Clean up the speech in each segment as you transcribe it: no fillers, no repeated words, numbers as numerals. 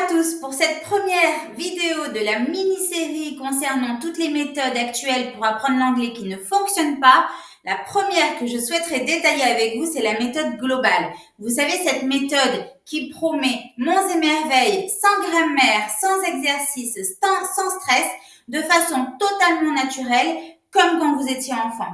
à tous pour cette première vidéo de la mini-série concernant toutes les méthodes actuelles pour apprendre l'anglais qui ne fonctionnent pas. La première que je souhaiterais détailler avec vous, c'est la méthode globale. Vous savez, cette méthode qui promet monts et merveilles, sans grammaire, sans exercice, sans stress, de façon totalement naturelle, comme quand vous étiez enfant.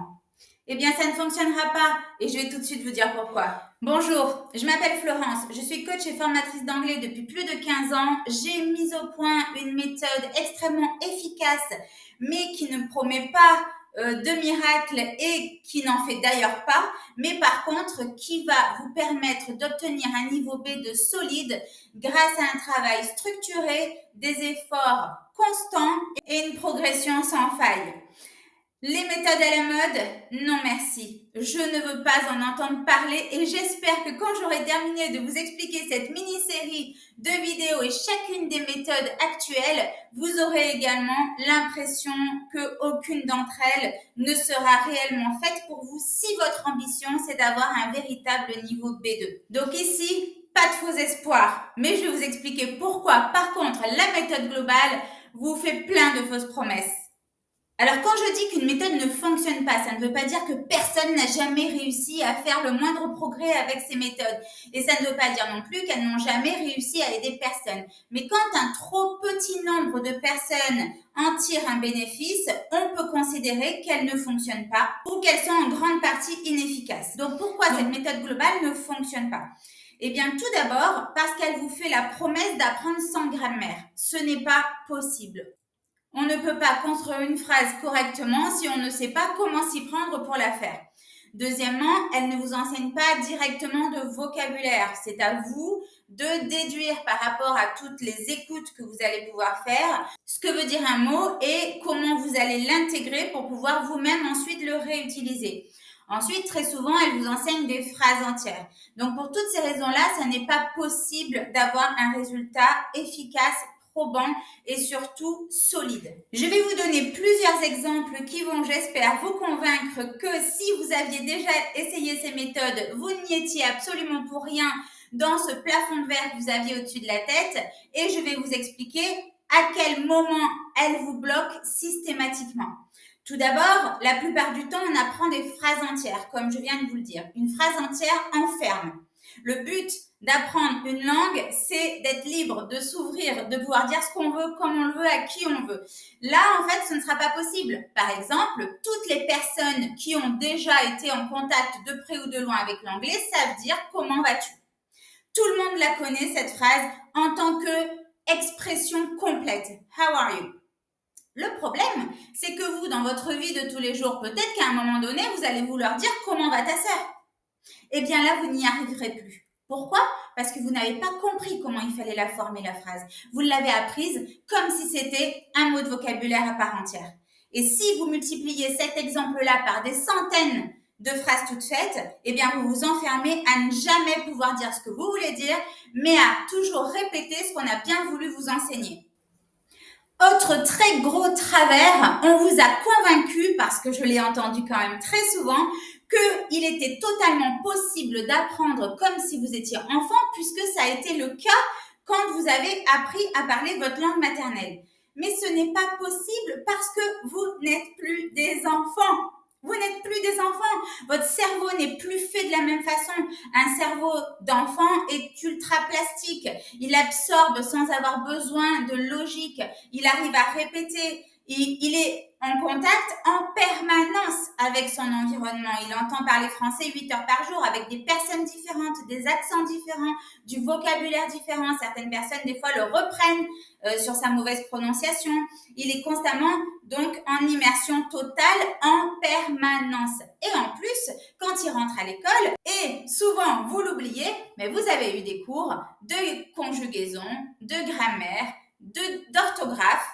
Eh bien, ça ne fonctionnera pas et je vais tout de suite vous dire pourquoi. Bonjour, je m'appelle Florence, je suis coach et formatrice d'anglais depuis plus de 15 ans. J'ai mis au point une méthode extrêmement efficace, mais qui ne promet pas de miracle et qui n'en fait d'ailleurs pas, mais par contre qui va vous permettre d'obtenir un niveau B2 solide grâce à un travail structuré, des efforts constants et une progression sans faille. Les méthodes à la mode, non merci. Je ne veux pas en entendre parler et j'espère que quand j'aurai terminé de vous expliquer cette mini-série de vidéos et chacune des méthodes actuelles, vous aurez également l'impression qu'aucune d'entre elles ne sera réellement faite pour vous si votre ambition c'est d'avoir un véritable niveau B2. Donc ici, pas de faux espoirs, mais je vais vous expliquer pourquoi par contre la méthode globale vous fait plein de fausses promesses. Alors, quand je dis qu'une méthode ne fonctionne pas, ça ne veut pas dire que personne n'a jamais réussi à faire le moindre progrès avec ces méthodes. Et ça ne veut pas dire non plus qu'elles n'ont jamais réussi à aider personne. Mais quand un trop petit nombre de personnes en tire un bénéfice, on peut considérer qu'elles ne fonctionnent pas ou qu'elles sont en grande partie inefficaces. Donc, pourquoi cette méthode globale ne fonctionne pas ? Eh bien, tout d'abord, parce qu'elle vous fait la promesse d'apprendre sans grammaire. Ce n'est pas possible. On ne peut pas construire une phrase correctement si on ne sait pas comment s'y prendre pour la faire. Deuxièmement, elle ne vous enseigne pas directement de vocabulaire. C'est à vous de déduire par rapport à toutes les écoutes que vous allez pouvoir faire ce que veut dire un mot et comment vous allez l'intégrer pour pouvoir vous-même ensuite le réutiliser. Ensuite, très souvent, elle vous enseigne des phrases entières. Donc, pour toutes ces raisons-là, ça n'est pas possible d'avoir un résultat efficace, probant et surtout solide. Je vais vous donner plusieurs exemples qui vont, j'espère, vous convaincre que si vous aviez déjà essayé ces méthodes, vous n'y étiez absolument pour rien dans ce plafond de verre que vous aviez au-dessus de la tête et je vais vous expliquer à quel moment elles vous bloquent systématiquement. Tout d'abord, la plupart du temps, on apprend des phrases entières, comme je viens de vous le dire. Une phrase entière enferme. Le but d'apprendre une langue, c'est d'être libre, de s'ouvrir, de pouvoir dire ce qu'on veut, comme on le veut, à qui on veut. Là, en fait, ce ne sera pas possible. Par exemple, toutes les personnes qui ont déjà été en contact de près ou de loin avec l'anglais savent dire « comment vas-tu ». Tout le monde la connaît, cette phrase, en tant qu'expression complète. « How are you ». Le problème, c'est que vous, dans votre vie de tous les jours, peut-être qu'à un moment donné, vous allez vouloir dire « comment va ta sœur ?» Eh bien là, vous n'y arriverez plus. Pourquoi ? Parce que vous n'avez pas compris comment il fallait la former, la phrase. Vous l'avez apprise comme si c'était un mot de vocabulaire à part entière. Et si vous multipliez cet exemple-là par des centaines de phrases toutes faites, eh bien vous vous enfermez à ne jamais pouvoir dire ce que vous voulez dire, mais à toujours répéter ce qu'on a bien voulu vous enseigner. Autre très gros travers, on vous a convaincu, parce que je l'ai entendu quand même très souvent, qu'il était totalement possible d'apprendre comme si vous étiez enfant, puisque ça a été le cas quand vous avez appris à parler votre langue maternelle. Mais ce n'est pas possible parce que vous n'êtes plus des enfants. Vous n'êtes plus des enfants. Votre cerveau n'est plus fait de la même façon. Un cerveau d'enfant est ultra plastique. Il absorbe sans avoir besoin de logique. Il arrive à répéter. Il est en contact en permanence avec son environnement. Il entend parler français 8 heures par jour avec des personnes différentes, des accents différents, du vocabulaire différent. Certaines personnes, des fois, le reprennent sur sa mauvaise prononciation. Il est constamment, donc, en immersion totale en permanence. Et en plus, quand il rentre à l'école, et souvent, vous l'oubliez, mais vous avez eu des cours de conjugaison, de grammaire, d'orthographe.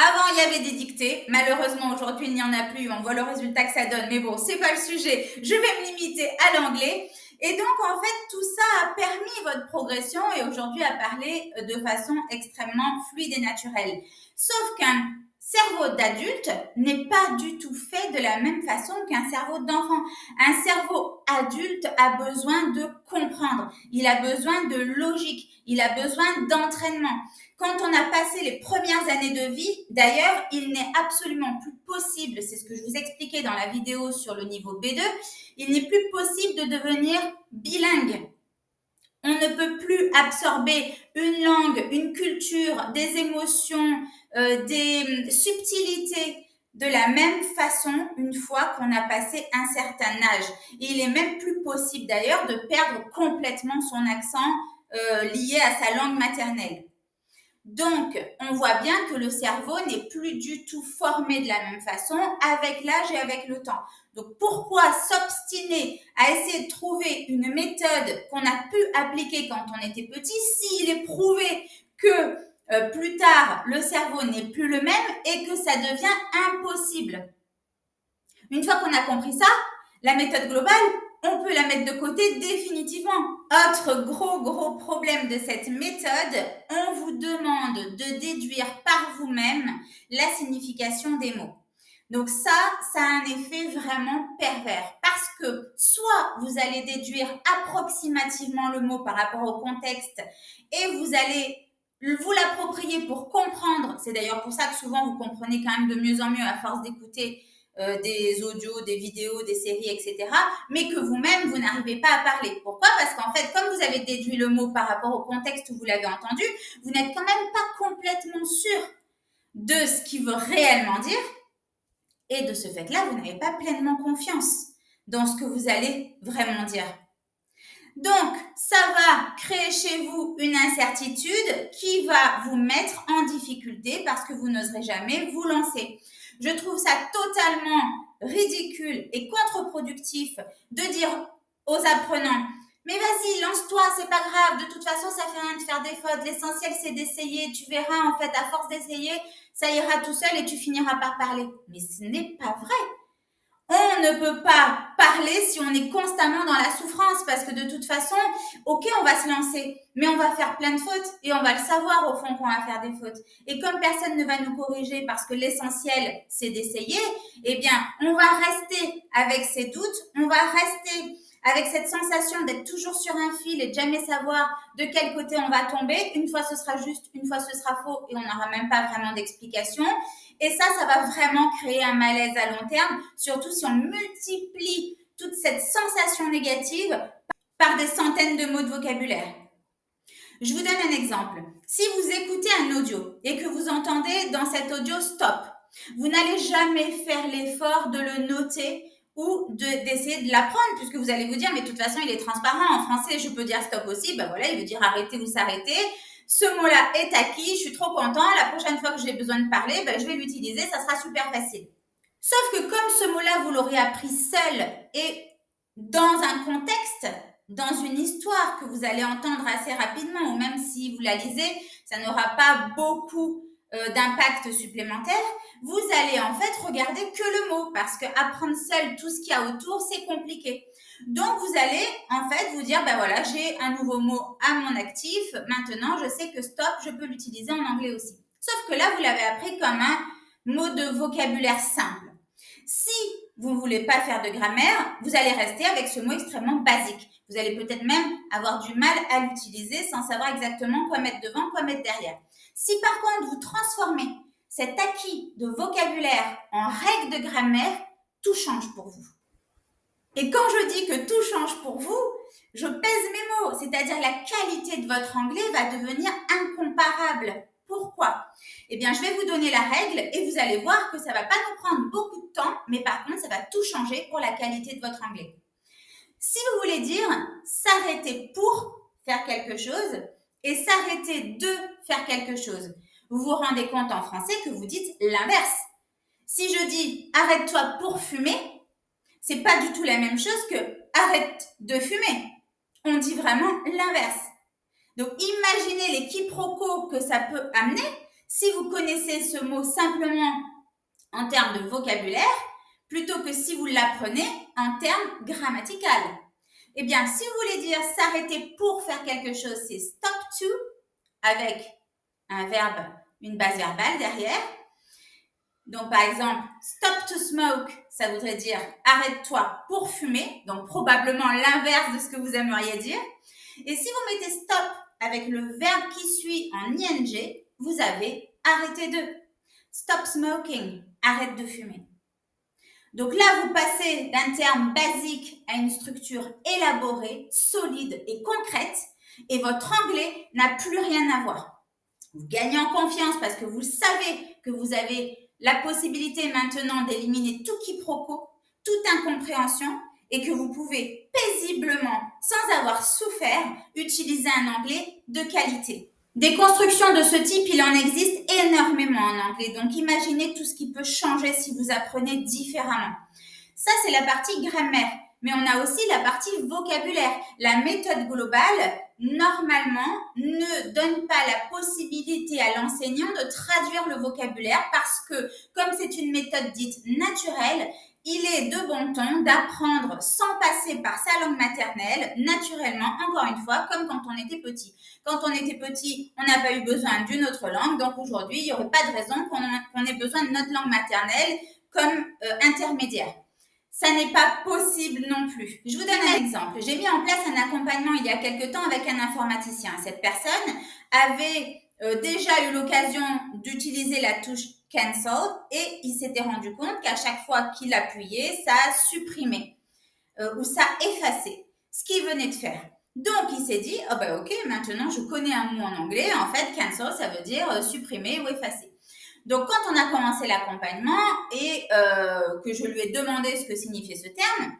Avant, il y avait des dictées. Malheureusement, aujourd'hui, il n'y en a plus. On voit le résultat que ça donne. Mais bon, c'est pas le sujet. Je vais me limiter à l'anglais. Et donc, en fait, tout ça a permis votre progression et aujourd'hui à parler de façon extrêmement fluide et naturelle. Sauf qu'un cerveau d'adulte n'est pas du tout fait de la même façon qu'un cerveau d'enfant. Un cerveau adulte a besoin de comprendre, il a besoin de logique, il a besoin d'entraînement. Quand on a passé les premières années de vie, d'ailleurs, il n'est absolument plus possible, c'est ce que je vous expliquais dans la vidéo sur le niveau B2, il n'est plus possible de devenir bilingue. On ne peut plus absorber une langue, une culture, des émotions, des subtilités de la même façon une fois qu'on a passé un certain âge. Et il est même plus possible d'ailleurs de perdre complètement son accent lié à sa langue maternelle. Donc, on voit bien que le cerveau n'est plus du tout formé de la même façon avec l'âge et avec le temps. Donc, pourquoi s'obstiner à essayer de trouver une méthode qu'on a pu appliquer quand on était petit s'il est prouvé que plus tard, le cerveau n'est plus le même et que ça devient impossible. Une fois qu'on a compris ça, la méthode globale, on peut la mettre de côté définitivement. Autre gros problème de cette méthode, on vous demande de déduire par vous-même la signification des mots. Donc ça a un effet vraiment pervers parce que soit vous allez déduire approximativement le mot par rapport au contexte et vous allez vous l'approprier pour comprendre. C'est d'ailleurs pour ça que souvent vous comprenez quand même de mieux en mieux à force d'écouter des audios, des vidéos, des séries, etc. Mais que vous-même, vous n'arrivez pas à parler. Pourquoi? Parce qu'en fait, comme vous avez déduit le mot par rapport au contexte où vous l'avez entendu, vous n'êtes quand même pas complètement sûr de ce qu'il veut réellement dire. Et de ce fait-là, vous n'avez pas pleinement confiance dans ce que vous allez vraiment dire. Donc, ça va créer chez vous une incertitude qui va vous mettre en difficulté parce que vous n'oserez jamais vous lancer. Je trouve ça totalement ridicule et contre-productif de dire aux apprenants « Mais vas-y, lance-toi, c'est pas grave, de toute façon, ça fait rien de faire des fautes. L'essentiel, c'est d'essayer. Tu verras, en fait, à force d'essayer, ça ira tout seul et tu finiras par parler. » Mais ce n'est pas vrai. On ne peut pas parler si on est constamment dans la souffrance parce que de toute façon, ok, on va se lancer, mais on va faire plein de fautes et on va le savoir au fond qu'on va faire des fautes. Et comme personne ne va nous corriger parce que l'essentiel, c'est d'essayer, eh bien, on va rester avec ces doutes, on va rester avec cette sensation d'être toujours sur un fil et de jamais savoir de quel côté on va tomber. Une fois ce sera juste, une fois ce sera faux et on n'aura même pas vraiment d'explication. Et ça va vraiment créer un malaise à long terme, surtout si on multiplie toute cette sensation négative par des centaines de mots de vocabulaire. Je vous donne un exemple. Si vous écoutez un audio et que vous entendez dans cet audio stop, vous n'allez jamais faire l'effort de le noter ou d'essayer de l'apprendre puisque vous allez vous dire mais de toute façon il est transparent. En français je peux dire stop aussi, ben voilà, il veut dire arrêter ou s'arrêter. Ce mot-là est acquis, je suis trop content. La prochaine fois que j'ai besoin de parler, ben, je vais l'utiliser, ça sera super facile. Sauf que comme ce mot-là, vous l'aurez appris seul et dans un contexte, dans une histoire que vous allez entendre assez rapidement, ou même si vous la lisez, ça n'aura pas beaucoup d'impact supplémentaire, vous allez en fait regarder que le mot, parce que apprendre seul tout ce qu'il y a autour, c'est compliqué. Donc, vous allez en fait vous dire, ben voilà, j'ai un nouveau mot à mon actif. Maintenant, je sais que stop, je peux l'utiliser en anglais aussi. Sauf que là, vous l'avez appris comme un mot de vocabulaire simple. Si vous ne voulez pas faire de grammaire, vous allez rester avec ce mot extrêmement basique. Vous allez peut-être même avoir du mal à l'utiliser sans savoir exactement quoi mettre devant, quoi mettre derrière. Si par contre, vous transformez cet acquis de vocabulaire en règle de grammaire, tout change pour vous. Et quand je dis que tout change pour vous, je pèse mes mots, c'est-à-dire la qualité de votre anglais va devenir incomparable. Pourquoi? Eh bien, je vais vous donner la règle et vous allez voir que ça ne va pas nous prendre beaucoup de temps, mais par contre, ça va tout changer pour la qualité de votre anglais. Si vous voulez dire s'arrêter pour faire quelque chose et s'arrêter de faire quelque chose, vous vous rendez compte en français que vous dites l'inverse. Si je dis arrête-toi pour fumer, c'est pas du tout la même chose que arrête de fumer. On dit vraiment l'inverse. Donc, imaginez les quiproquos que ça peut amener si vous connaissez ce mot simplement en termes de vocabulaire plutôt que si vous l'apprenez en termes grammaticaux. Eh bien, si vous voulez dire s'arrêter pour faire quelque chose, c'est stop to avec un verbe, une base verbale derrière. Donc, par exemple, stop to smoke, ça voudrait dire arrête-toi pour fumer. Donc, probablement l'inverse de ce que vous aimeriez dire. Et si vous mettez stop avec le verbe qui suit en ing, vous avez arrêtez de. Stop smoking, arrête de fumer. Donc là, vous passez d'un terme basique à une structure élaborée, solide et concrète, et votre anglais n'a plus rien à voir. Vous gagnez en confiance parce que vous savez que vous avez la possibilité maintenant d'éliminer tout quiproquo, toute incompréhension, et que vous pouvez paisiblement, sans avoir souffert, utiliser un anglais de qualité. Des constructions de ce type, il en existe énormément en anglais, donc imaginez tout ce qui peut changer si vous apprenez différemment. Ça, c'est la partie grammaire, mais on a aussi la partie vocabulaire. La méthode globale, normalement, ne donne pas la possibilité à l'enseignant de traduire le vocabulaire parce que, comme c'est une méthode dite naturelle, il est de bon ton d'apprendre sans passer par sa langue maternelle, naturellement, encore une fois, comme quand on était petit. Quand on était petit, on n'a pas eu besoin d'une autre langue, donc aujourd'hui, il n'y aurait pas de raison qu'on ait besoin de notre langue maternelle comme intermédiaire. Ça n'est pas possible non plus. Je vous donne un exemple. J'ai mis en place un accompagnement il y a quelque temps avec un informaticien. Cette personne avait déjà eu l'occasion d'utiliser la touche cancel et il s'était rendu compte qu'à chaque fois qu'il appuyait, ça supprimait ou ça effaçait ce qu'il venait de faire. Donc, il s'est dit, oh ben ok, maintenant je connais un mot en anglais. En fait, cancel, ça veut dire supprimer ou effacer. Donc, quand on a commencé l'accompagnement et que je lui ai demandé ce que signifiait ce terme,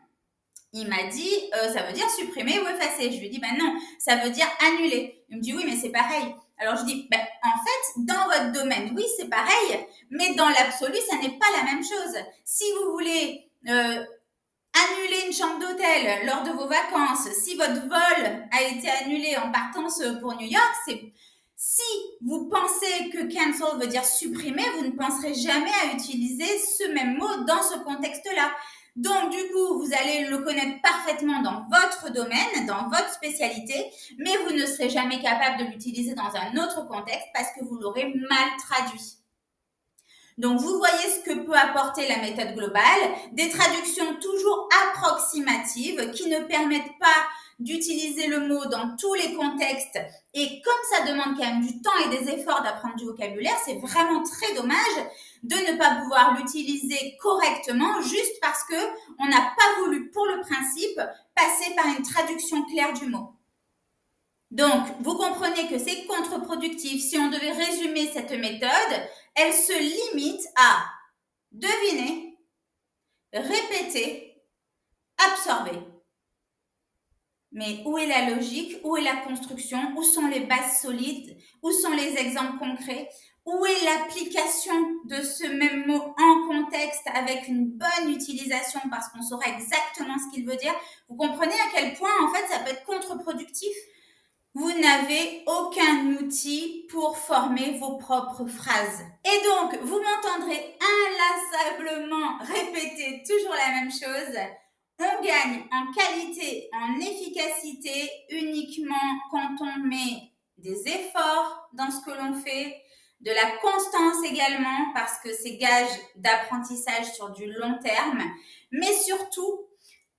il m'a dit, ça veut dire supprimer ou effacer. Je lui ai dit, ben non, ça veut dire annuler. Il me dit, oui, mais c'est pareil. Alors, je dis, ben, en fait, dans votre domaine, oui, c'est pareil, mais dans l'absolu, ça n'est pas la même chose. Si vous voulez annuler une chambre d'hôtel lors de vos vacances, si votre vol a été annulé en partance pour New York, si vous pensez que cancel veut dire supprimer, vous ne penserez jamais à utiliser ce même mot dans ce contexte-là. Donc, du coup, vous allez le connaître parfaitement dans votre domaine, dans votre spécialité, mais vous ne serez jamais capable de l'utiliser dans un autre contexte parce que vous l'aurez mal traduit. Donc, vous voyez ce que peut apporter la méthode globale, des traductions toujours approximatives qui ne permettent pas d'utiliser le mot dans tous les contextes. Et comme ça demande quand même du temps et des efforts d'apprendre du vocabulaire, c'est vraiment très dommage de ne pas pouvoir l'utiliser correctement juste parce que on n'a pas voulu, pour le principe, passer par une traduction claire du mot. Donc, vous comprenez que c'est contre-productif. Si on devait résumer cette méthode, elle se limite à deviner, répéter, absorber. Mais où est la logique? Où est la construction? Où sont les bases solides? Où sont les exemples concrets? Où est l'application de ce même mot en contexte avec une bonne utilisation parce qu'on saura exactement ce qu'il veut dire? Vous comprenez à quel point, en fait, ça peut être contre-productif? Vous n'avez aucun outil pour former vos propres phrases. Et donc, vous m'entendrez inlassablement répéter toujours la même chose. On gagne en qualité, en efficacité uniquement quand on met des efforts dans ce que l'on fait, de la constance également parce que c'est gage d'apprentissage sur du long terme, mais surtout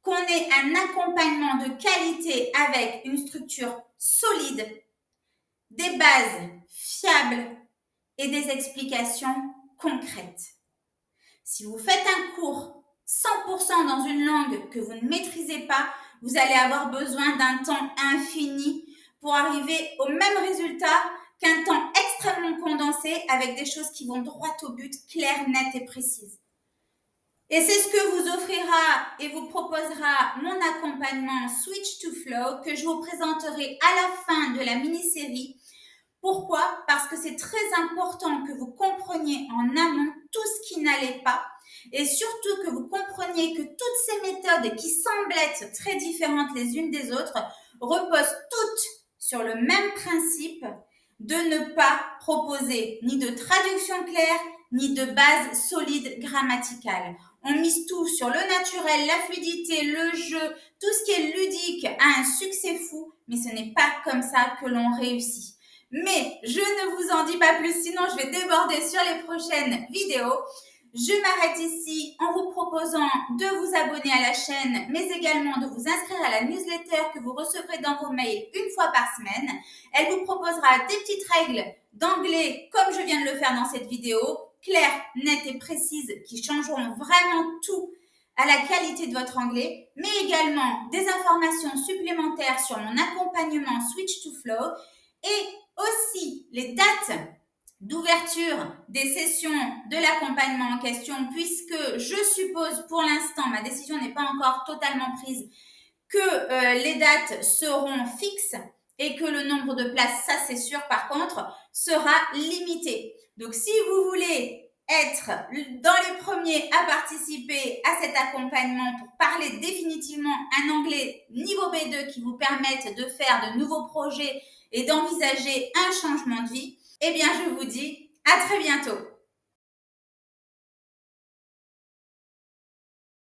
qu'on ait un accompagnement de qualité avec une structure solide, des bases fiables et des explications concrètes. Si vous faites un cours 100% dans une langue que vous ne maîtrisez pas, vous allez avoir besoin d'un temps infini pour arriver au même résultat qu'un temps extrêmement condensé avec des choses qui vont droit au but, claires, nettes et précises. Et c'est ce que vous offrira et vous proposera mon accompagnement Switch to Flow que je vous présenterai à la fin de la mini-série. Pourquoi? Parce que c'est très important que vous compreniez en amont tout ce qui n'allait pas et surtout que vous compreniez que toutes ces méthodes qui semblent être très différentes les unes des autres reposent toutes sur le même principe de ne pas proposer ni de traduction claire ni de base solide grammaticale. On mise tout sur le naturel, la fluidité, le jeu, tout ce qui est ludique a un succès fou, mais ce n'est pas comme ça que l'on réussit. Mais je ne vous en dis pas plus, sinon je vais déborder sur les prochaines vidéos. Je m'arrête ici en vous proposant de vous abonner à la chaîne, mais également de vous inscrire à la newsletter que vous recevrez dans vos mails une fois par semaine. Elle vous proposera des petites règles d'anglais, comme je viens de le faire dans cette vidéo, claires, nettes et précises, qui changeront vraiment tout à la qualité de votre anglais, mais également des informations supplémentaires sur mon accompagnement Switch to Flow et aussi les dates d'ouverture des sessions de l'accompagnement en question, puisque je suppose pour l'instant, ma décision n'est pas encore totalement prise, que les dates seront fixes et que le nombre de places, ça c'est sûr par contre, sera limité. Donc si vous voulez être dans les premiers à participer à cet accompagnement pour parler définitivement un anglais niveau B2 qui vous permette de faire de nouveaux projets et d'envisager un changement de vie, eh bien je vous dis à très bientôt.